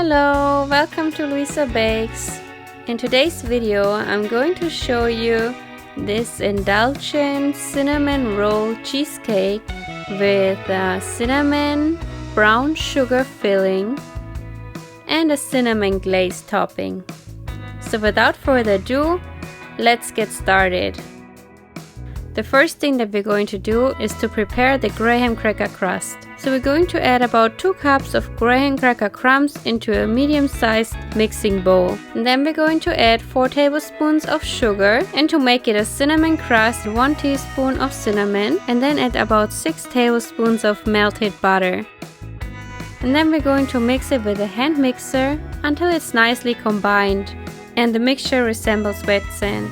Hello, welcome to Luisa Bakes. In today's video, I'm going to show you this indulgent cinnamon roll cheesecake with a cinnamon brown sugar filling and a cinnamon glaze topping. So without further ado, let's get started. The first thing that we're going to do is to prepare the graham cracker crust. So we're going to add about 2 cups of graham cracker crumbs into a medium-sized mixing bowl. And then we're going to add 4 tablespoons of sugar, and to make it a cinnamon crust, 1 teaspoon of cinnamon, and then add about 6 tablespoons of melted butter. And then we're going to mix it with a hand mixer until it's nicely combined and the mixture resembles wet sand.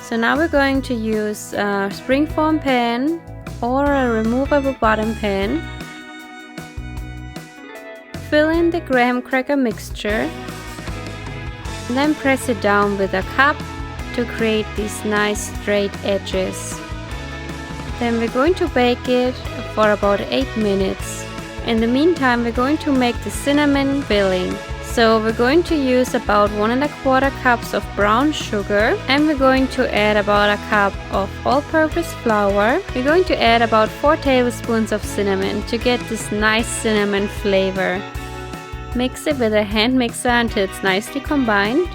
So now we're going to use a springform pan or a removable bottom pan. Fill in the graham cracker mixture and then press it down with a cup to create these nice straight edges. Then we're going to bake it for about 8 minutes. In the meantime, we're going to make the cinnamon filling. So we're going to use about 1¼ cups of brown sugar, and we're going to add about a cup of all-purpose flour. We're going to add about 4 tablespoons of cinnamon to get this nice cinnamon flavor. Mix it with a hand mixer until it's nicely combined.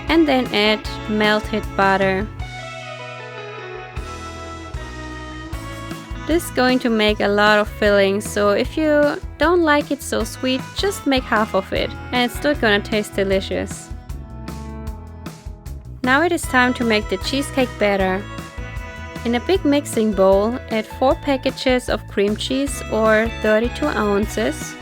And then add melted butter. This is going to make a lot of filling, so if you don't like it so sweet, just make half of it and it's still gonna taste delicious. Now it is time to make the cheesecake batter. In a big mixing bowl, add 4 packages of cream cheese or 32 ounces,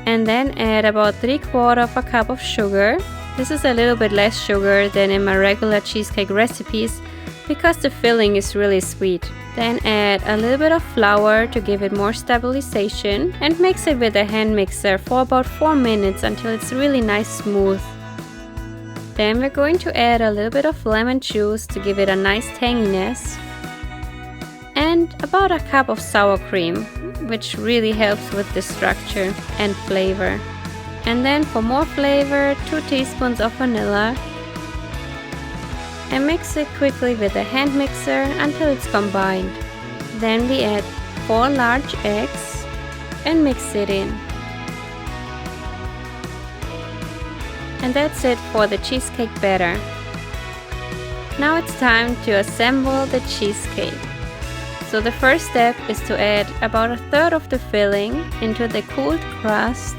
and then add about 3/4 cup of sugar. This is a little bit less sugar than in my regular cheesecake recipes because the filling is really sweet. Then add a little bit of flour to give it more stabilization and mix it with a hand mixer for about 4 minutes until it's really nice smooth. Then we're going to add a little bit of lemon juice to give it a nice tanginess and about a cup of sour cream, which really helps with the structure and flavor. And then for more flavor, 2 teaspoons of vanilla. And mix it quickly with a hand mixer until it's combined. Then we add 4 large eggs and mix it in. And that's it for the cheesecake batter. Now it's time to assemble the cheesecake. So the first step is to add about 1/3 of the filling into the cooled crust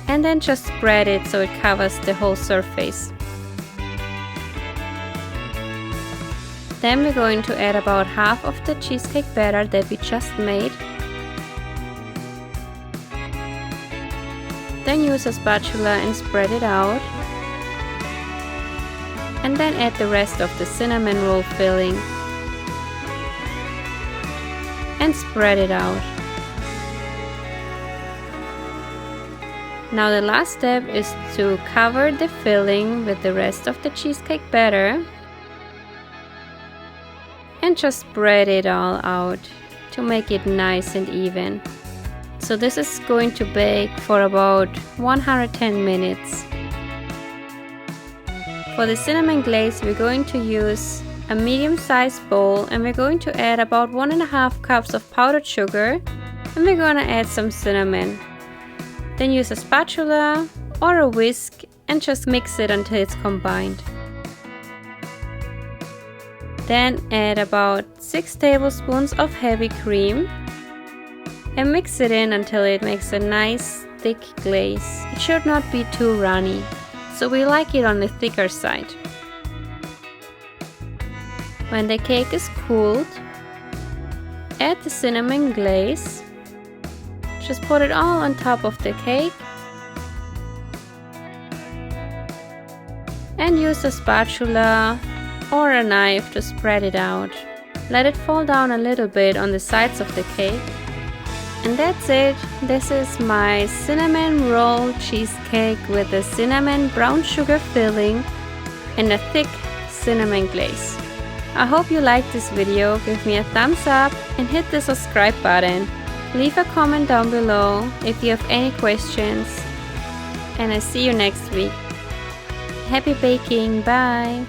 and then just spread it so it covers the whole surface. Then we're going to add about half of the cheesecake batter that we just made. Then use a spatula and spread it out. And then add the rest of the cinnamon roll filling. And spread it out. Now the last step is to cover the filling with the rest of the cheesecake batter. And just spread it all out to make it nice and even. So this is going to bake for about 110 minutes. For the cinnamon glaze, we're going to use a medium-sized bowl and we're going to add about 1½ cups of powdered sugar, and we're going to add some cinnamon. Then use a spatula or a whisk and just mix it until it's combined. Then add about 6 tablespoons of heavy cream and mix it in until it makes a nice thick glaze. It should not be too runny, so we like it on the thicker side. When the cake is cooled, add the cinnamon glaze. Just put it all on top of the cake and use a spatula or a knife to spread it out. Let it fall down a little bit on the sides of the cake. And that's it. This is my cinnamon roll cheesecake with a cinnamon brown sugar filling and a thick cinnamon glaze. I hope you liked this video. Give me a thumbs up and hit the subscribe button. Leave a comment down below if you have any questions, and I see you next week. Happy baking, bye!